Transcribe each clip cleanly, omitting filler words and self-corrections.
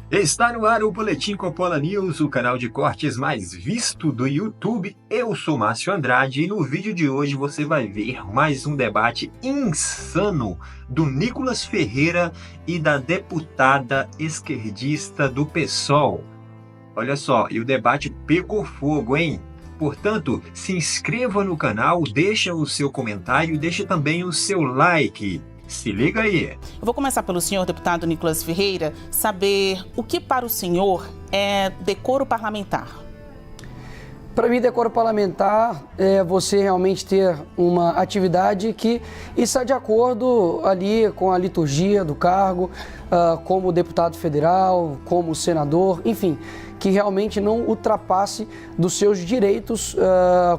Está no ar o Boletim Coppola News, o canal de cortes mais visto do YouTube. Eu sou Márcio Andrade e no vídeo de hoje você vai ver mais um debate insano do Nicolas Ferreira e da deputada esquerdista do PSOL. Olha só, e o debate pegou fogo, hein? Portanto, se inscreva no canal, deixa o seu comentário e deixa também o seu like. Se liga aí. Eu vou começar pelo senhor deputado Nicolas Ferreira, saber o que para o senhor é decoro parlamentar. Para mim, decoro parlamentar é você realmente ter uma atividade que está de acordo ali com a liturgia do cargo, como deputado federal, como senador, enfim, que realmente não ultrapasse dos seus direitos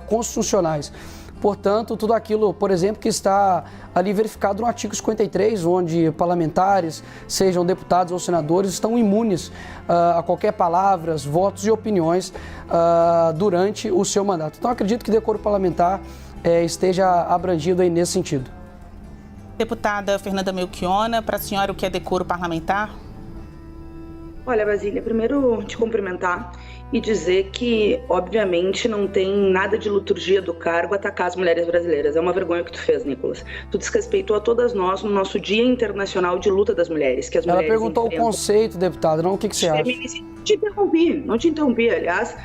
constitucionais. Portanto, tudo aquilo, por exemplo, que está ali verificado no artigo 53, onde parlamentares, sejam deputados ou senadores, estão imunes a qualquer palavras, votos e opiniões durante o seu mandato. Então, acredito que decoro parlamentar esteja abrangido aí nesse sentido. Deputada Fernanda Melchiona, para a senhora o que é decoro parlamentar? Olha, Basília, primeiro te cumprimentar e dizer que, obviamente, não tem nada de liturgia do cargo atacar as mulheres brasileiras. É uma vergonha o que tu fez, Nicolas. Tu desrespeitou a todas nós no nosso Dia Internacional de Luta das Mulheres. Que as mulheres perguntou enfrentam. O conceito, deputada, não o que você acha? Não te interrompi, aliás.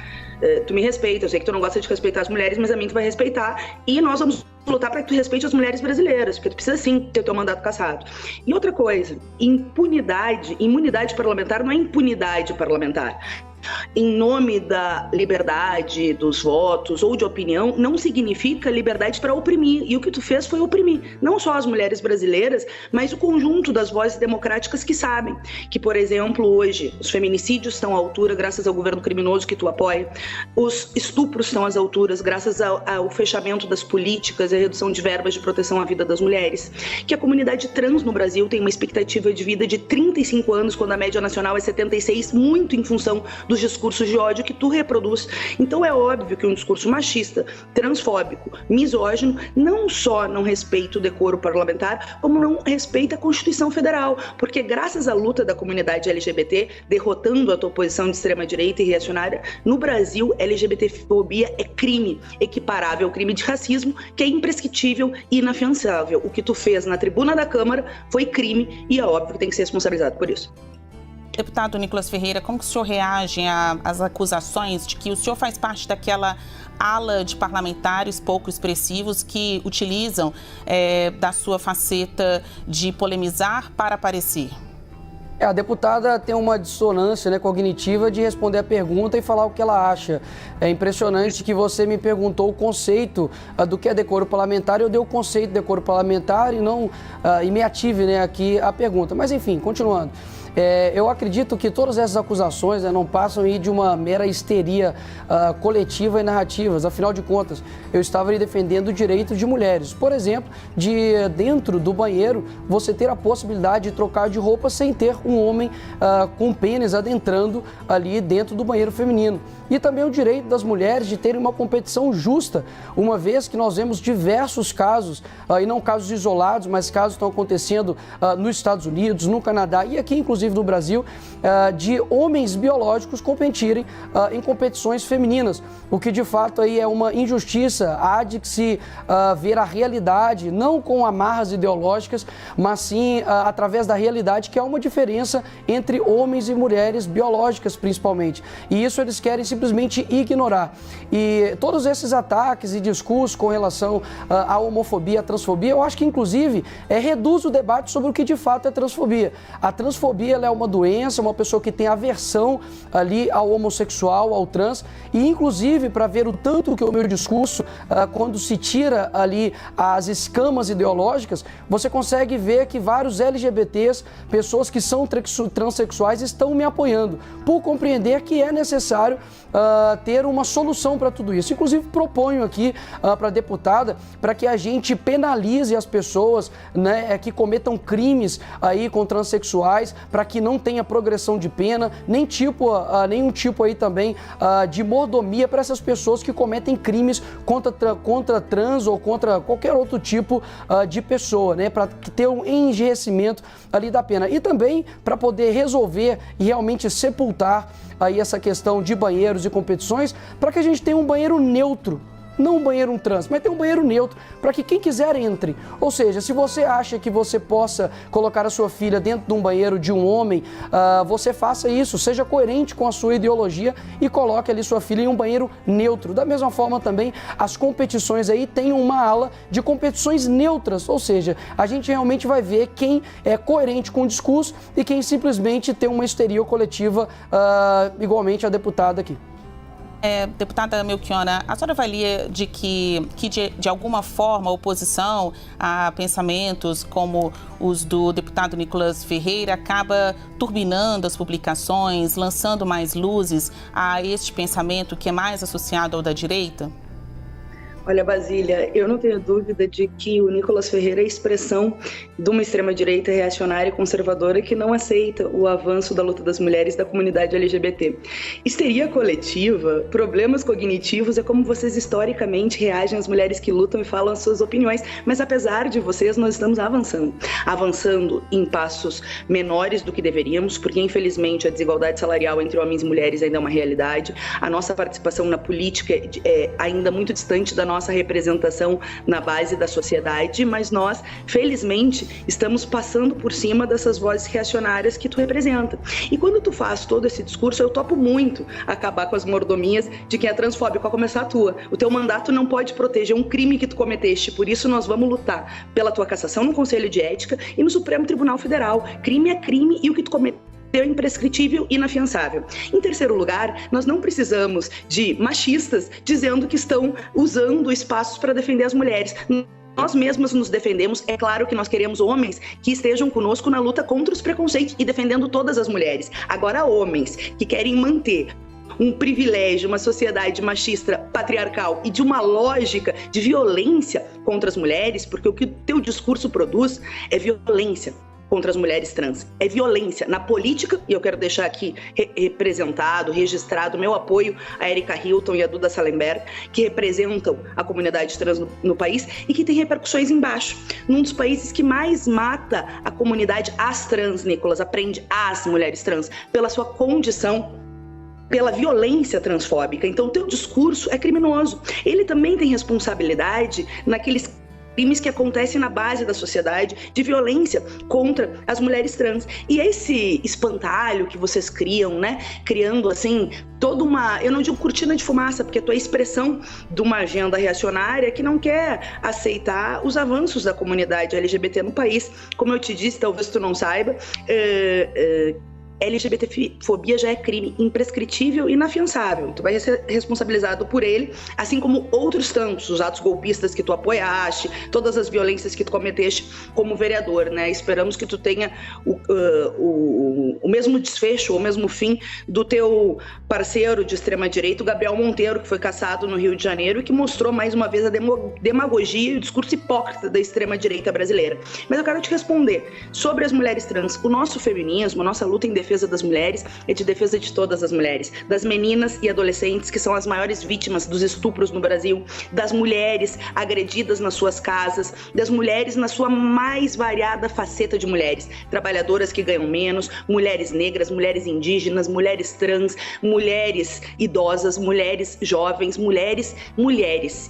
Tu me respeita, eu sei que tu não gosta de respeitar as mulheres, mas a mim tu vai respeitar. E nós vamos lutar para que tu respeite as mulheres brasileiras, porque tu precisa sim ter o teu mandato cassado. E outra coisa, imunidade parlamentar não é impunidade parlamentar. Em nome da liberdade dos votos ou de opinião, não significa liberdade para oprimir. E o que tu fez foi oprimir, não só as mulheres brasileiras, mas o conjunto das vozes democráticas que sabem que, por exemplo, hoje os feminicídios estão à altura graças ao governo criminoso que tu apoia, os estupros estão às alturas graças ao fechamento das políticas e a redução de verbas de proteção à vida das mulheres, que a comunidade trans no Brasil tem uma expectativa de vida de 35 anos, quando a média nacional é 76, muito em função dos discursos de ódio que tu reproduz. Então é óbvio que um discurso machista, transfóbico, misógino, não só não respeita o decoro parlamentar, como não respeita a Constituição Federal, porque graças à luta da comunidade LGBT, derrotando a tua posição de extrema-direita e reacionária, no Brasil, LGBTfobia é crime equiparável ao crime de racismo, que é imprescritível e inafiançável. O que tu fez na tribuna da Câmara foi crime e é óbvio que tem que ser responsabilizado por isso. Deputado Nicolas Ferreira, como que o senhor reage às acusações de que o senhor faz parte daquela ala de parlamentares pouco expressivos que utilizam da sua faceta de polemizar para aparecer? A deputada tem uma dissonância cognitiva de responder a pergunta e falar o que ela acha. É impressionante que você me perguntou o conceito do que é decoro parlamentar, eu dei o conceito de decoro parlamentar e me ative aqui a pergunta. Mas enfim, continuando. Eu acredito que todas essas acusações não passam aí de uma mera histeria coletiva e narrativas. Afinal de contas, eu estava ali defendendo o direito de mulheres. Por exemplo, de dentro do banheiro, você ter a possibilidade de trocar de roupa sem ter um homem com pênis adentrando ali dentro do banheiro feminino. E também o direito das mulheres de terem uma competição justa, uma vez que nós vemos diversos casos, e não casos isolados, mas casos que estão acontecendo nos Estados Unidos, no Canadá e aqui, inclusive, no Brasil, de homens biológicos competirem em competições femininas, o que de fato aí é uma injustiça. Há de se ver a realidade, não com amarras ideológicas, mas sim através da realidade, que há uma diferença entre homens e mulheres biológicas, principalmente. E isso eles querem simplesmente ignorar. E todos esses ataques e discursos com relação à homofobia, à transfobia, eu acho que inclusive reduz o debate sobre o que de fato é transfobia. A transfobia ela é uma doença, uma pessoa que tem aversão ali ao homossexual, ao trans, e inclusive para ver o tanto que o meu discurso, quando se tira ali as escamas ideológicas, você consegue ver que vários LGBTs, pessoas que são transexuais, estão me apoiando, por compreender que é necessário ter uma solução para tudo isso. Inclusive proponho aqui para a deputada para que a gente penalize as pessoas que cometam crimes aí com transexuais, para para que não tenha progressão de pena, nenhum tipo aí também de mordomia para essas pessoas que cometem crimes contra trans ou contra qualquer outro tipo de pessoa, né? Para ter um enrijecimento ali da pena. E também para poder resolver e realmente sepultar aí essa questão de banheiros e competições, para que a gente tenha um banheiro neutro. Não um banheiro trans, mas tem um banheiro neutro para que quem quiser entre. Ou seja, se você acha que você possa colocar a sua filha dentro de um banheiro de um homem, você faça isso, seja coerente com a sua ideologia e coloque ali sua filha em um banheiro neutro. Da mesma forma também, as competições aí tem uma ala de competições neutras, ou seja, a gente realmente vai ver quem é coerente com o discurso e quem simplesmente tem uma histeria coletiva, igualmente a deputada aqui. Deputada Melchiona, a senhora avalia de alguma forma a oposição a pensamentos como os do deputado Nicolas Ferreira acaba turbinando as publicações, lançando mais luzes a este pensamento que é mais associado ao da direita? Olha, Basília, eu não tenho dúvida de que o Nicolas Ferreira é a expressão de uma extrema-direita reacionária e conservadora que não aceita o avanço da luta das mulheres da comunidade LGBT. Histeria coletiva, problemas cognitivos, é como vocês historicamente reagem às mulheres que lutam e falam as suas opiniões, mas apesar de vocês, nós estamos avançando em passos menores do que deveríamos, porque infelizmente a desigualdade salarial entre homens e mulheres ainda é uma realidade, a nossa participação na política é ainda muito distante da nossa representação na base da sociedade, mas nós, felizmente, estamos passando por cima dessas vozes reacionárias que tu representa. E quando tu faz todo esse discurso, eu topo muito acabar com as mordomias de quem é transfóbico, a começar a tua. O teu mandato não pode proteger um crime que tu cometeste, por isso nós vamos lutar pela tua cassação no Conselho de Ética e no Supremo Tribunal Federal. Crime é crime e o que tu cometeu é imprescritível e inafiançável. Em terceiro lugar, nós não precisamos de machistas dizendo que estão usando espaços para defender as mulheres. Nós mesmas nos defendemos, é claro que nós queremos homens que estejam conosco na luta contra os preconceitos e defendendo todas as mulheres. Agora, homens que querem manter um privilégio, uma sociedade machista, patriarcal e de uma lógica de violência contra as mulheres, porque o que o teu discurso produz é violência contra as mulheres trans. É violência na política, e eu quero deixar aqui registrado meu apoio a Erika Hilton e a Duda Salemberg, que representam a comunidade trans no país e que tem repercussões embaixo. Num dos países que mais mata a comunidade as trans, Nicolas, aprende as mulheres trans, pela sua condição, pela violência transfóbica. Então, o teu discurso é criminoso. Ele também tem responsabilidade naqueles crimes que acontecem na base da sociedade de violência contra as mulheres trans. E esse espantalho que vocês criam, né? Criando, assim, toda uma, eu não digo cortina de fumaça, porque é a tua expressão de uma agenda reacionária que não quer aceitar os avanços da comunidade LGBT no país. Como eu te disse, talvez tu não saiba, LGBTfobia já é crime imprescritível e inafiançável. Tu vai ser responsabilizado por ele, assim como outros tantos, os atos golpistas que tu apoiaste, todas as violências que tu cometeste como vereador, né? Esperamos que tu tenha o mesmo desfecho, o mesmo fim do teu parceiro de extrema-direita, o Gabriel Monteiro, que foi cassado no Rio de Janeiro e que mostrou mais uma vez a demagogia e o discurso hipócrita da extrema-direita brasileira. Mas eu quero te responder sobre as mulheres trans. O nosso feminismo, a nossa luta em defesa das mulheres é de defesa de todas as mulheres, das meninas e adolescentes que são as maiores vítimas dos estupros no Brasil, das mulheres agredidas nas suas casas, das mulheres na sua mais variada faceta de mulheres, trabalhadoras que ganham menos, mulheres negras, mulheres indígenas, mulheres trans, mulheres idosas, mulheres jovens, mulheres.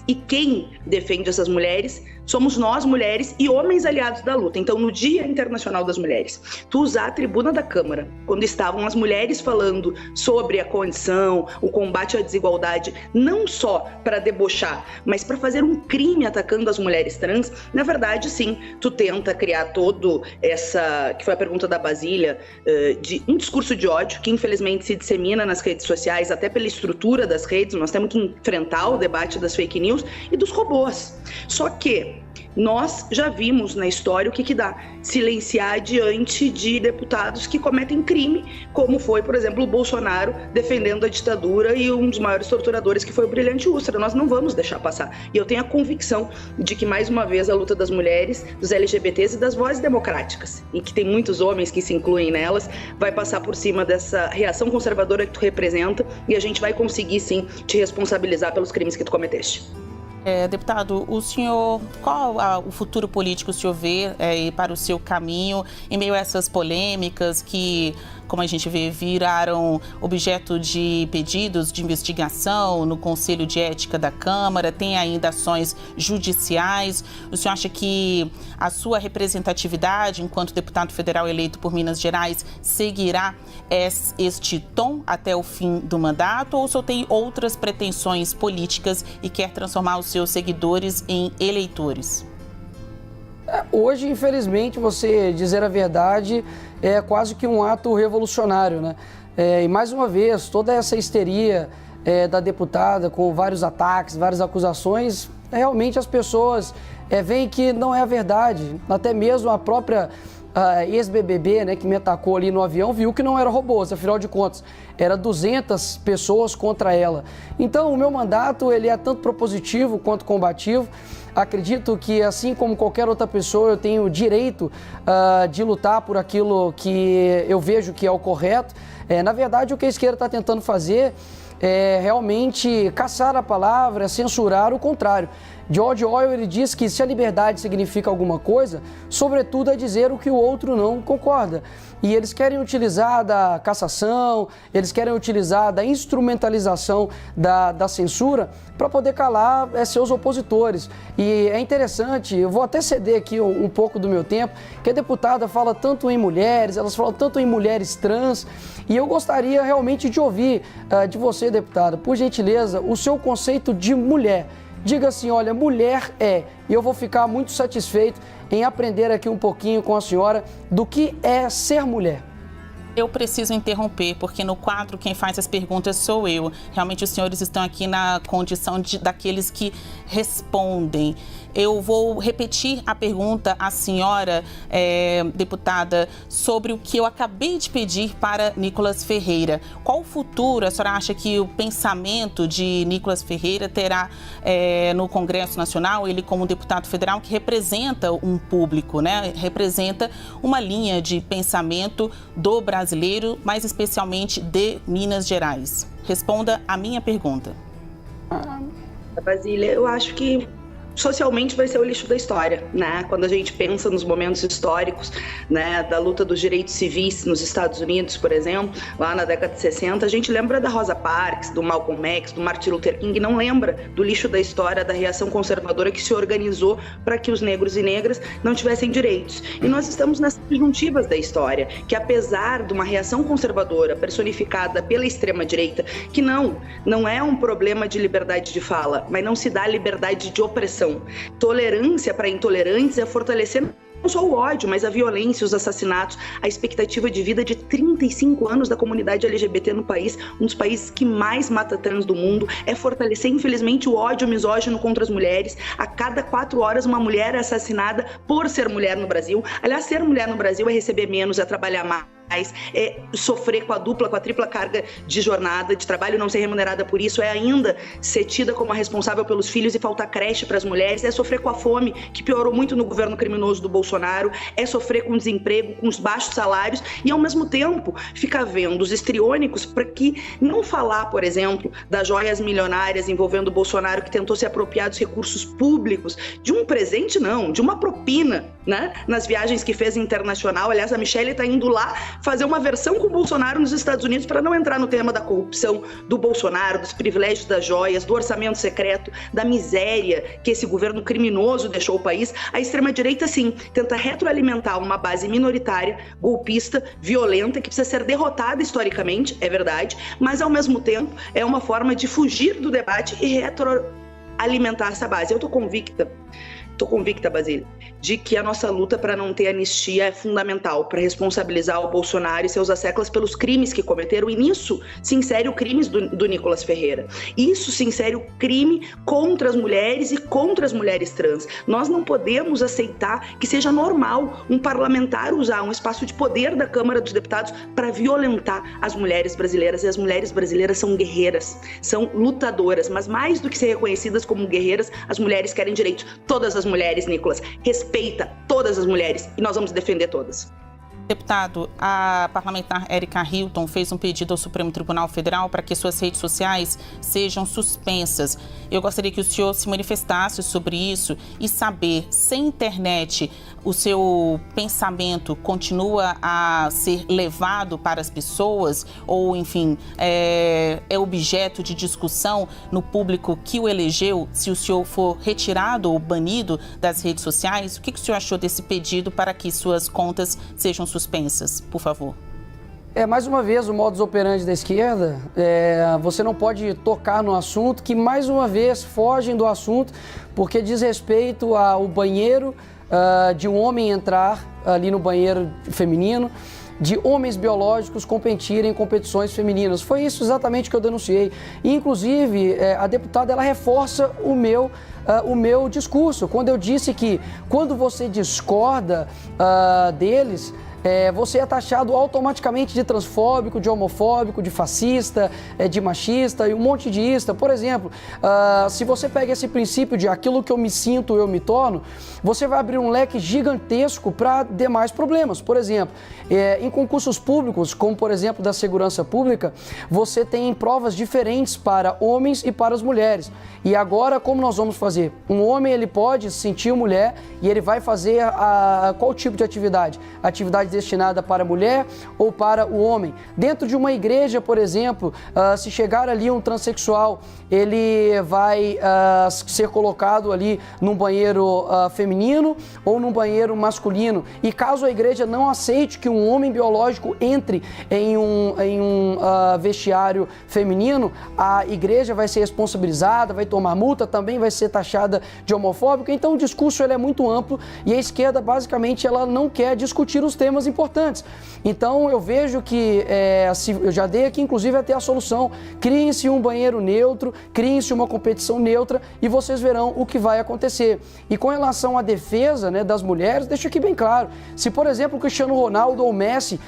E quem defende essas mulheres somos nós, mulheres, e homens aliados da luta. Então, no Dia Internacional das Mulheres, tu usar a tribuna da Câmara, quando estavam as mulheres falando sobre a condição, o combate à desigualdade, não só para debochar, mas para fazer um crime atacando as mulheres trans, na verdade, sim, tu tenta criar todo essa, que foi a pergunta da Basília, de um discurso de ódio, que infelizmente se dissemina nas redes sociais, até pela estrutura das redes. Nós temos que enfrentar o debate das fake news e dos robôs. Só que Nós já vimos na história o que dá silenciar diante de deputados que cometem crime, como foi, por exemplo, o Bolsonaro defendendo a ditadura e um dos maiores torturadores, que foi o Brilhante Ustra. Nós não vamos deixar passar. E eu tenho a convicção de que, mais uma vez, a luta das mulheres, dos LGBTs e das vozes democráticas, e que tem muitos homens que se incluem nelas, vai passar por cima dessa reação conservadora que tu representa, e a gente vai conseguir, sim, te responsabilizar pelos crimes que tu cometeste. Deputado, o senhor, qual o futuro político o senhor vê para o seu caminho em meio a essas polêmicas que, como a gente vê, viraram objeto de pedidos de investigação no Conselho de Ética da Câmara, tem ainda ações judiciais? O senhor acha que a sua representatividade enquanto deputado federal eleito por Minas Gerais seguirá este tom até o fim do mandato, ou o senhor tem outras pretensões políticas e quer transformar os seus seguidores em eleitores? Hoje, infelizmente, você dizer a verdade é quase que um ato revolucionário, né? E mais uma vez, toda essa histeria da deputada com vários ataques, várias acusações, realmente as pessoas veem que não é a verdade. Até mesmo a própria ex-BBB, né, que me atacou ali no avião, viu que não era robôs, afinal de contas, era 200 pessoas contra ela. Então, o meu mandato, ele é tanto propositivo quanto combativo. Acredito que, assim como qualquer outra pessoa, eu tenho o direito de lutar por aquilo que eu vejo que é o correto. Na verdade, o que a esquerda está tentando fazer é realmente caçar a palavra, censurar o contrário. George Orwell, ele diz que se a liberdade significa alguma coisa, sobretudo é dizer o que o outro não concorda. E eles querem utilizar da cassação, eles querem utilizar da instrumentalização da censura para poder calar seus opositores. E é interessante, eu vou até ceder aqui um pouco do meu tempo, que a deputada fala tanto em mulheres, elas falam tanto em mulheres trans, e eu gostaria realmente de ouvir de você, deputada, por gentileza, o seu conceito de mulher. Diga assim, olha, mulher é, e eu vou ficar muito satisfeito em aprender aqui um pouquinho com a senhora do que é ser mulher. Eu preciso interromper, porque no quadro quem faz as perguntas sou eu. Realmente os senhores estão aqui na condição daqueles que respondem. Eu vou repetir a pergunta à senhora, deputada, sobre o que eu acabei de pedir para Nicolas Ferreira. Qual o futuro a senhora acha que o pensamento de Nicolas Ferreira terá no Congresso Nacional, ele como deputado federal que representa um público, né? Representa uma linha de pensamento do brasileiro, mais especialmente de Minas Gerais. Responda a minha pergunta. Basília, eu acho que socialmente vai ser o lixo da história, né? Quando a gente pensa nos momentos históricos, né, da luta dos direitos civis nos Estados Unidos, por exemplo, lá na década de 60, a gente lembra da Rosa Parks, do Malcolm X, do Martin Luther King, não lembra do lixo da história, da reação conservadora que se organizou para que os negros e negras não tivessem direitos. E nós estamos nas conjuntivas da história, que apesar de uma reação conservadora personificada pela extrema-direita, que não é um problema de liberdade de fala, mas não se dá liberdade de opressão. Tolerância para intolerantes é fortalecer não só o ódio, mas a violência, os assassinatos, a expectativa de vida de 35 anos da comunidade LGBT no país, um dos países que mais mata trans do mundo, é fortalecer, infelizmente, o ódio misógino contra as mulheres. A cada 4 horas, uma mulher é assassinada por ser mulher no Brasil. Aliás, ser mulher no Brasil é receber menos, é trabalhar mais, é sofrer com a dupla, com a tripla carga de jornada, de trabalho, não ser remunerada por isso, é ainda ser tida como a responsável pelos filhos e faltar creche para as mulheres, é sofrer com a fome, que piorou muito no governo criminoso do Bolsonaro, é sofrer com desemprego, com os baixos salários e, ao mesmo tempo, ficar vendo os histriônicos para que não falar, por exemplo, das joias milionárias envolvendo o Bolsonaro, que tentou se apropriar dos recursos públicos, de um presente não, de uma propina, né, nas viagens que fez internacional. Aliás, a Michelle está indo lá fazer uma versão com o Bolsonaro nos Estados Unidos para não entrar no tema da corrupção do Bolsonaro, dos privilégios das joias, do orçamento secreto, da miséria que esse governo criminoso deixou o país. A extrema-direita, sim, tenta retroalimentar uma base minoritária, golpista, violenta, que precisa ser derrotada historicamente, é verdade, mas ao mesmo tempo é uma forma de fugir do debate e retroalimentar essa base. Eu estou convicta, Basília, de que a nossa luta para não ter anistia é fundamental para responsabilizar o Bolsonaro e seus asseclas pelos crimes que cometeram, e nisso se insere o crime do Nicolas Ferreira. Isso se insere o crime contra as mulheres e contra as mulheres trans. Nós não podemos aceitar que seja normal um parlamentar usar um espaço de poder da Câmara dos Deputados para violentar as mulheres brasileiras. E as mulheres brasileiras são guerreiras, são lutadoras, mas mais do que ser reconhecidas como guerreiras, as mulheres querem direitos. Todas as mulheres, Nicolas, respeita todas as mulheres e nós vamos defender todas. Deputado, a parlamentar Érica Hilton fez um pedido ao Supremo Tribunal Federal para que suas redes sociais sejam suspensas. Eu gostaria que o senhor se manifestasse sobre isso e saber, sem internet, o seu pensamento continua a ser levado para as pessoas ou, enfim, é objeto de discussão no público que o elegeu, se o senhor for retirado ou banido das redes sociais? O que o senhor achou desse pedido para que suas contas sejam suspensas, por favor? Mais uma vez, o modus operandi da esquerda, você não pode tocar no assunto, que mais uma vez fogem do assunto, porque diz respeito ao banheiro, de um homem entrar ali no banheiro feminino, de homens biológicos competirem em competições femininas. Foi isso exatamente que eu denunciei. E, inclusive, a deputada ela reforça o meu discurso, quando eu disse que quando você discorda deles, você é taxado automaticamente de transfóbico, de homofóbico, de fascista, de machista e um monte de ista. Por exemplo, se você pega esse princípio de aquilo que eu me sinto, eu me torno, você vai abrir um leque gigantesco para demais problemas. Por exemplo, em concursos públicos, como por exemplo da segurança pública, você tem provas diferentes para homens e para as mulheres. E agora, como nós vamos fazer? Um homem ele pode se sentir mulher e ele vai fazer qual tipo de atividade? Atividade destinada para a mulher ou para o homem. Dentro de uma igreja, por exemplo, se chegar ali um transexual, ele vai ser colocado ali num banheiro feminino ou num banheiro masculino. E caso a igreja não aceite que um homem biológico entre em um vestiário feminino, a igreja vai ser responsabilizada, vai tomar multa, também vai ser taxada de homofóbico. Então o discurso ele é muito amplo e a esquerda basicamente ela não quer discutir os temas importantes. Então eu vejo que, eu já dei aqui inclusive até a solução, criem-se um banheiro neutro, criem-se uma competição neutra e vocês verão o que vai acontecer. E com relação à defesa, né, das mulheres, deixa aqui bem claro, se por exemplo o Cristiano Ronaldo ou o Messi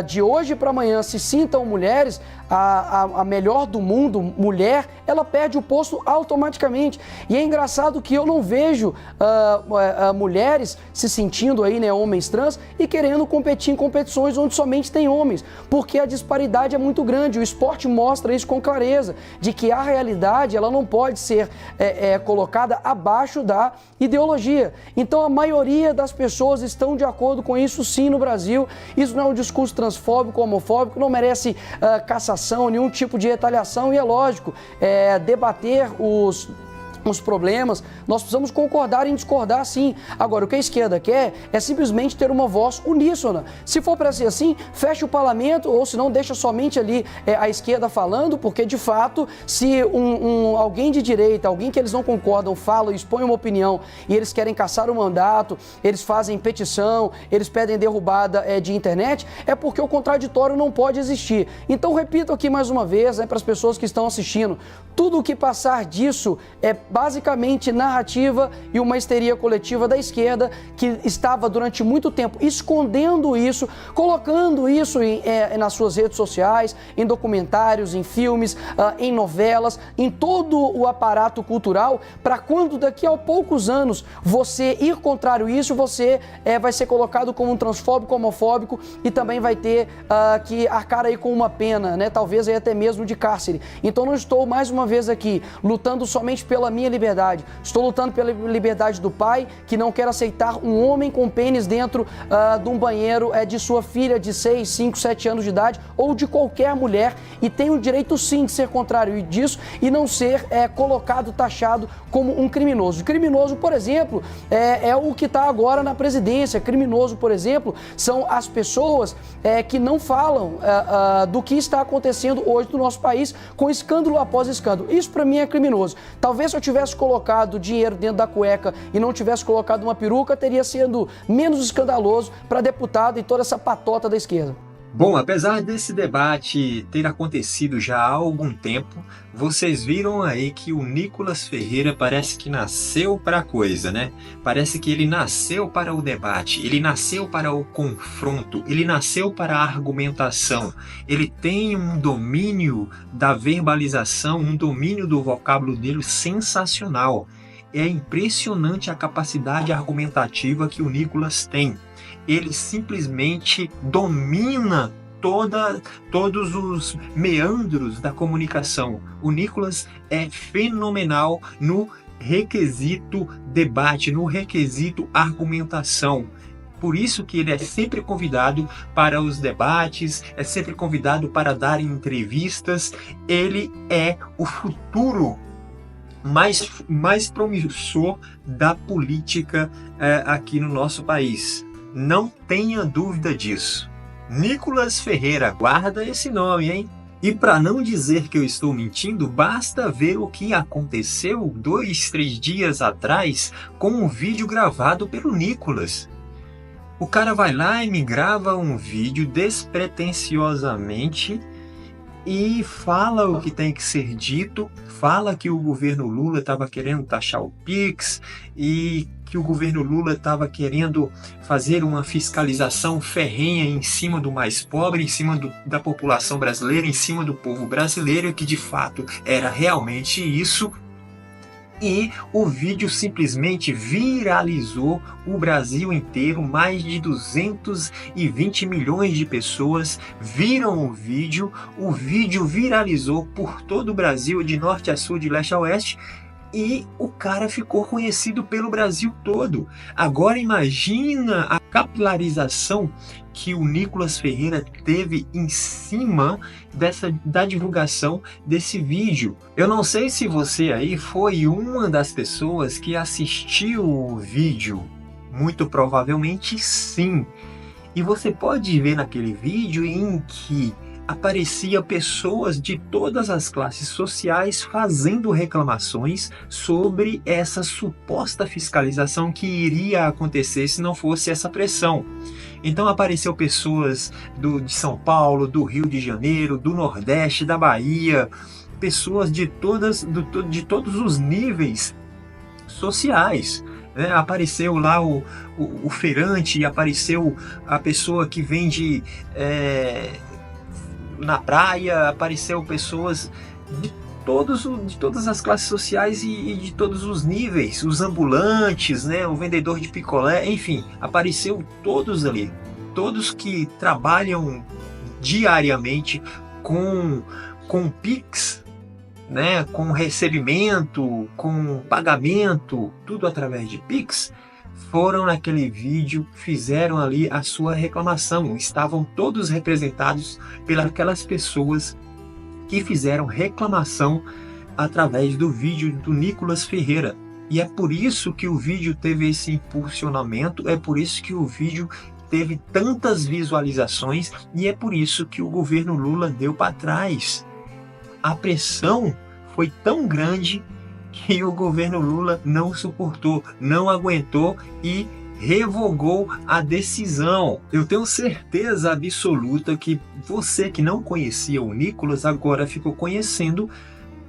de hoje para amanhã se sintam mulheres, a melhor do mundo, mulher, ela perde o posto automaticamente. E é engraçado que eu não vejo mulheres se sentindo aí, né, homens trans e querendo competir em competições onde somente tem homens, porque a disparidade é muito grande. O esporte mostra isso com clareza, de que a realidade ela não pode ser colocada abaixo da ideologia. Então a maioria das pessoas estão de acordo com isso sim no Brasil. Isso não é um discurso transfóbico, homofóbico, não merece cassação, nenhum tipo de retaliação e é lógico, debater os problemas, nós precisamos concordar em discordar sim. Agora, o que a esquerda quer é simplesmente ter uma voz uníssona. Se for para ser assim, fecha o parlamento ou se não, deixa somente ali a esquerda falando, porque de fato, se alguém de direita, alguém que eles não concordam, fala, expõe uma opinião e eles querem caçar o mandato, eles fazem petição, eles pedem derrubada de internet, é porque o contraditório não pode existir. Então, repito aqui mais uma vez, para as pessoas que estão assistindo, tudo o que passar disso é basicamente narrativa e uma histeria coletiva da esquerda que estava durante muito tempo escondendo isso, colocando isso nas suas redes sociais, em documentários, em filmes, em novelas, em todo o aparato cultural, para quando daqui a poucos anos você ir contrário isso, você vai ser colocado como um transfóbico, homofóbico e também vai ter que arcar aí com uma pena, né? Talvez aí até mesmo de cárcere. Então não estou mais uma vez aqui lutando somente pela minha liberdade. Estou lutando pela liberdade do pai que não quer aceitar um homem com pênis dentro de um banheiro de sua filha de 6, 5, 7 anos de idade ou de qualquer mulher e tem o direito sim de ser contrário disso e não ser colocado, taxado como um criminoso. Criminoso, por exemplo, é o que está agora na presidência. Criminoso, por exemplo, são as pessoas que não falam do que está acontecendo hoje no nosso país com escândalo após escândalo. Isso para mim é criminoso. Talvez se eu tivesse tivesse colocado dinheiro dentro da cueca e não tivesse colocado uma peruca, teria sido menos escandaloso para deputado e toda essa patota da esquerda. Bom, apesar desse debate ter acontecido já há algum tempo, vocês viram aí que o Nicolas Ferreira parece que nasceu para a coisa, né? Parece que ele nasceu para o debate, ele nasceu para o confronto, ele nasceu para a argumentação. Ele tem um domínio da verbalização, um domínio do vocábulo dele sensacional. É impressionante a capacidade argumentativa que o Nicolas tem. Ele simplesmente domina todos os meandros da comunicação. O Nicolas é fenomenal no requisito debate, no requisito argumentação. Por isso que ele é sempre convidado para os debates, é sempre convidado para dar entrevistas. Ele é o futuro mais promissor da política aqui no nosso país. Não tenha dúvida disso. Nicolas Ferreira, guarda esse nome, hein? E para não dizer que eu estou mentindo, basta ver o que aconteceu 2, 3 dias atrás com um vídeo gravado pelo Nicolas. O cara vai lá e me grava um vídeo despretensiosamente e fala o que tem que ser dito, fala que o governo Lula estava querendo taxar o Pix e que o governo Lula estava querendo fazer uma fiscalização ferrenha em cima do mais pobre, em cima da população brasileira, em cima do povo brasileiro, que de fato era realmente isso. E o vídeo simplesmente viralizou o Brasil inteiro. Mais de 220 milhões de pessoas viram o vídeo viralizou por todo o Brasil, de norte a sul, de leste a oeste, e o cara ficou conhecido pelo Brasil todo. Agora imagina a capilarização que o Nicolas Ferreira teve em cima da divulgação desse vídeo. Eu não sei se você aí foi uma das pessoas que assistiu o vídeo. Muito provavelmente sim. E você pode ver naquele vídeo em que aparecia pessoas de todas as classes sociais fazendo reclamações sobre essa suposta fiscalização que iria acontecer se não fosse essa pressão. Então apareceu pessoas de São Paulo, do Rio de Janeiro, do Nordeste, da Bahia, pessoas de todos os níveis sociais. Apareceu lá o feirante, apareceu a pessoa que vende na praia, apareceu pessoas de todas as classes sociais e de todos os níveis, os ambulantes, o vendedor de picolé, enfim, apareceu todos ali, todos que trabalham diariamente com Pix, com recebimento, com pagamento, tudo através de Pix. Foram naquele vídeo, fizeram ali a sua reclamação. Estavam todos representados pelas pessoas que fizeram reclamação através do vídeo do Nicolas Ferreira. E é por isso que o vídeo teve esse impulsionamento, é por isso que o vídeo teve tantas visualizações e é por isso que o governo Lula deu para trás. A pressão foi tão grande que o governo Lula não suportou, não aguentou e revogou a decisão. Eu tenho certeza absoluta que você que não conhecia o Nicolas agora ficou conhecendo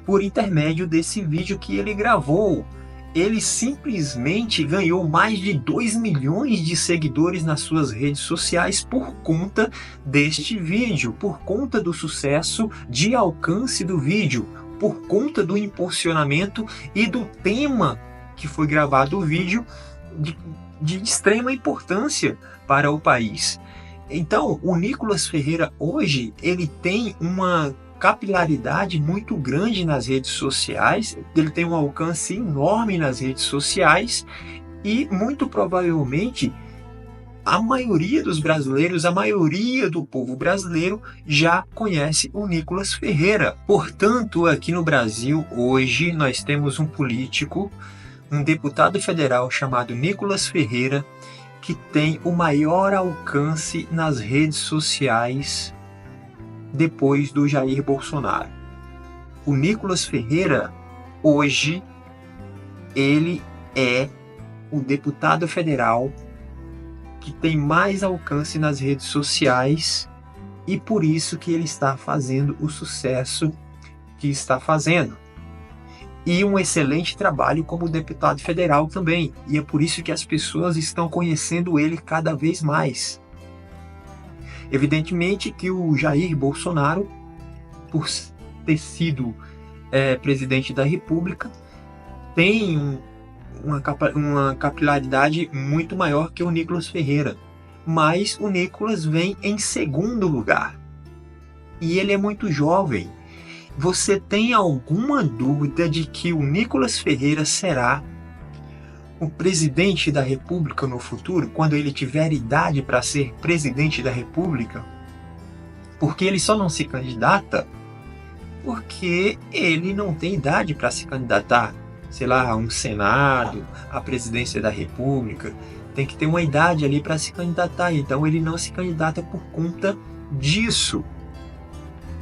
por intermédio desse vídeo que ele gravou. Ele simplesmente ganhou mais de 2 milhões de seguidores nas suas redes sociais por conta deste vídeo, por conta do sucesso de alcance do vídeo, por conta do impulsionamento e do tema que foi gravado o vídeo de extrema importância para o país. Então, o Nicolas Ferreira hoje, ele tem uma capilaridade muito grande nas redes sociais, ele tem um alcance enorme nas redes sociais e muito provavelmente a maioria dos brasileiros, a maioria do povo brasileiro já conhece o Nicolas Ferreira. Portanto, aqui no Brasil, hoje, nós temos um político, um deputado federal chamado Nicolas Ferreira, que tem o maior alcance nas redes sociais depois do Jair Bolsonaro. O Nicolas Ferreira, hoje, ele é o deputado federal que tem mais alcance nas redes sociais e por isso que ele está fazendo o sucesso que está fazendo. E um excelente trabalho como deputado federal também. E é por isso que as pessoas estão conhecendo ele cada vez mais. Evidentemente que o Jair Bolsonaro, por ter sido presidente da República, tem uma capilaridade muito maior que o Nicolas Ferreira. Mas o Nicolas vem em segundo lugar. E ele é muito jovem. Você tem alguma dúvida de que o Nicolas Ferreira será o presidente da República no futuro, quando ele tiver idade para ser presidente da República? Porque ele só não se candidata porque ele não tem idade para se candidatar, sei lá, a um Senado, à presidência da República. Tem que ter uma idade ali para se candidatar, então ele não se candidata por conta disso.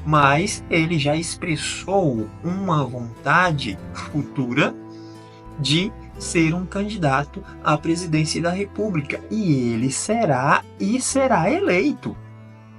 Mas ele já expressou uma vontade futura de ser um candidato à presidência da República. E ele será eleito.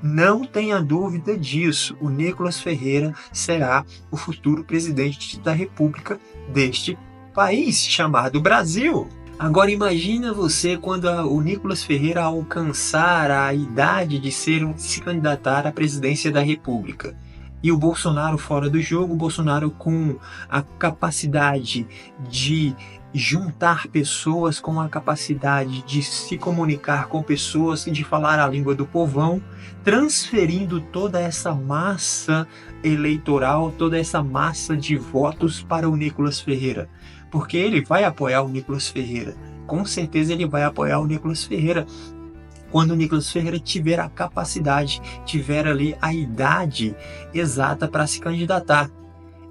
Não tenha dúvida disso. O Nicolas Ferreira será o futuro presidente da República deste país chamado Brasil. Agora imagina você quando o Nicolas Ferreira alcançar a idade de se candidatar à presidência da República. E o Bolsonaro fora do jogo, o Bolsonaro com a capacidade de juntar pessoas, com a capacidade de se comunicar com pessoas, de falar a língua do povão, transferindo toda essa massa eleitoral, toda essa massa de votos para o Nicolas Ferreira. Porque ele vai apoiar o Nicolas Ferreira. Com certeza ele vai apoiar o Nicolas Ferreira. Quando o Nicolas Ferreira tiver a capacidade, tiver ali a idade exata para se candidatar.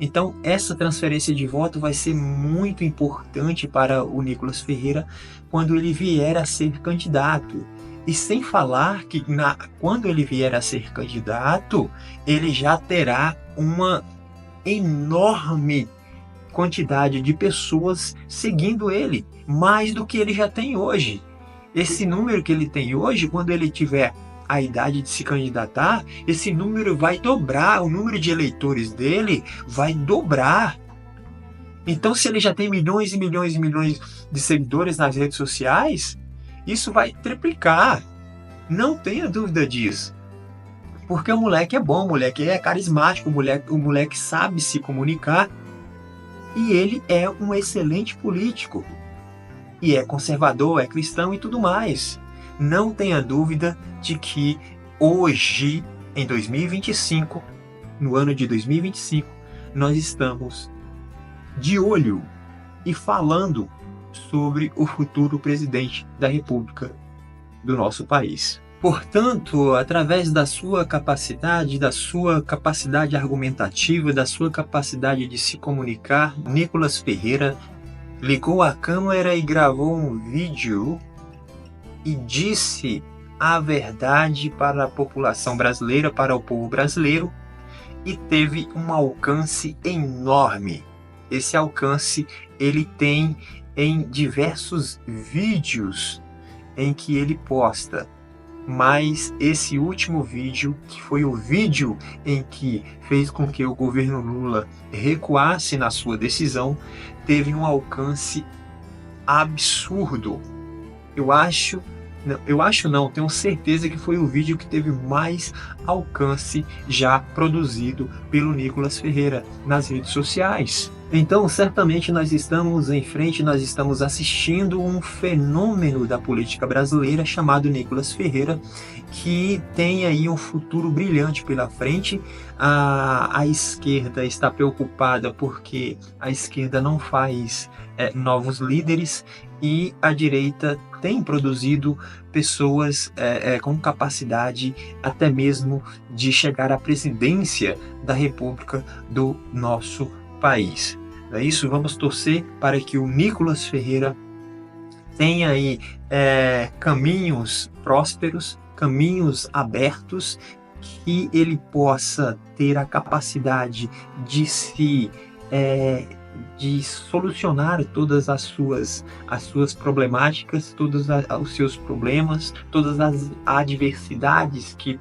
Então, essa transferência de voto vai ser muito importante para o Nicolas Ferreira quando ele vier a ser candidato. E sem falar que quando ele vier a ser candidato, ele já terá uma enorme quantidade de pessoas seguindo ele, mais do que ele já tem hoje. Esse número que ele tem hoje, quando ele tiver a idade de se candidatar, esse número vai dobrar, o número de eleitores dele vai dobrar. Então, se ele já tem milhões e milhões e milhões de seguidores nas redes sociais, isso vai triplicar. Não tenha dúvida disso. Porque o moleque é bom, o moleque é carismático, o moleque sabe se comunicar. E ele é um excelente político. E é conservador, é cristão e tudo mais. Não tenha dúvida de que hoje, em 2025, no ano de 2025, nós estamos de olho e falando sobre o futuro presidente da República do nosso país. Portanto, através da sua capacidade argumentativa, da sua capacidade de se comunicar, Nicolas Ferreira ligou a câmera e gravou um vídeo e disse a verdade para a população brasileira, para o povo brasileiro, e teve um alcance enorme. Esse alcance ele tem em diversos vídeos em que ele posta. Mas esse último vídeo, que foi o vídeo em que fez com que o governo Lula recuasse na sua decisão, teve um alcance absurdo. Tenho certeza que foi o vídeo que teve mais alcance já produzido pelo Nicolas Ferreira nas redes sociais. Então, certamente nós estamos em frente, nós estamos assistindo um fenômeno da política brasileira chamado Nicolas Ferreira, que tem aí um futuro brilhante pela frente. A esquerda está preocupada porque a esquerda não faz novos líderes e a direita tem produzido pessoas com capacidade até mesmo de chegar à presidência da República do nosso país. É isso, vamos torcer para que o Nicolas Ferreira tenha aí caminhos prósperos, caminhos abertos, que ele possa ter a capacidade de se de solucionar todas as suas problemáticas, todos os seus problemas, todas as adversidades que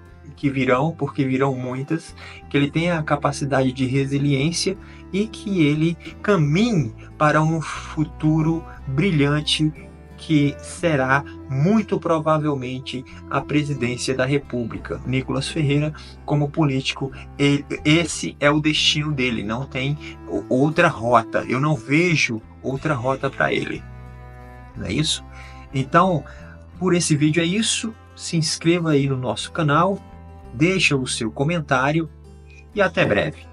virão, porque virão muitas, que ele tenha a capacidade de resiliência e que ele caminhe para um futuro brilhante, que será muito provavelmente a presidência da República. Nicolas Ferreira, como político, esse é o destino dele, não tem outra rota. Eu não vejo outra rota para ele. Não é isso? Então, por esse vídeo é isso. Se inscreva aí no nosso canal, deixa o seu comentário e até breve.